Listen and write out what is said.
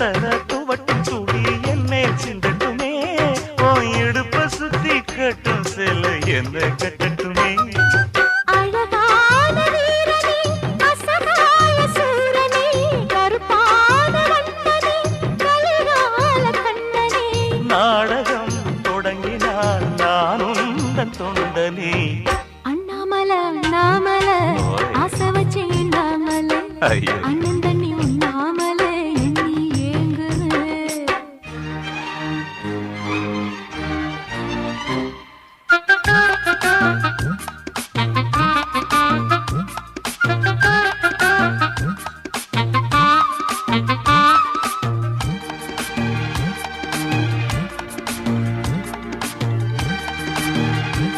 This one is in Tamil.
தர துவட்டும் துளி என்னே சிந்தட்டுமே ஓ இடுப்ப சுத்தி கட்டும் செல்ல என்ன கட்டட்டுமே அழகான வீரனே அசகாய சூரனே கருப்பான வண்ணனே கலிகால கண்ணனே நாடகம் தொடங்கினார் நானும் தன் தொண்டனே அண்ணாமல அண்ணாமல ஆசை வச்சு அண்ணாமல ஐயோ அண்ணன்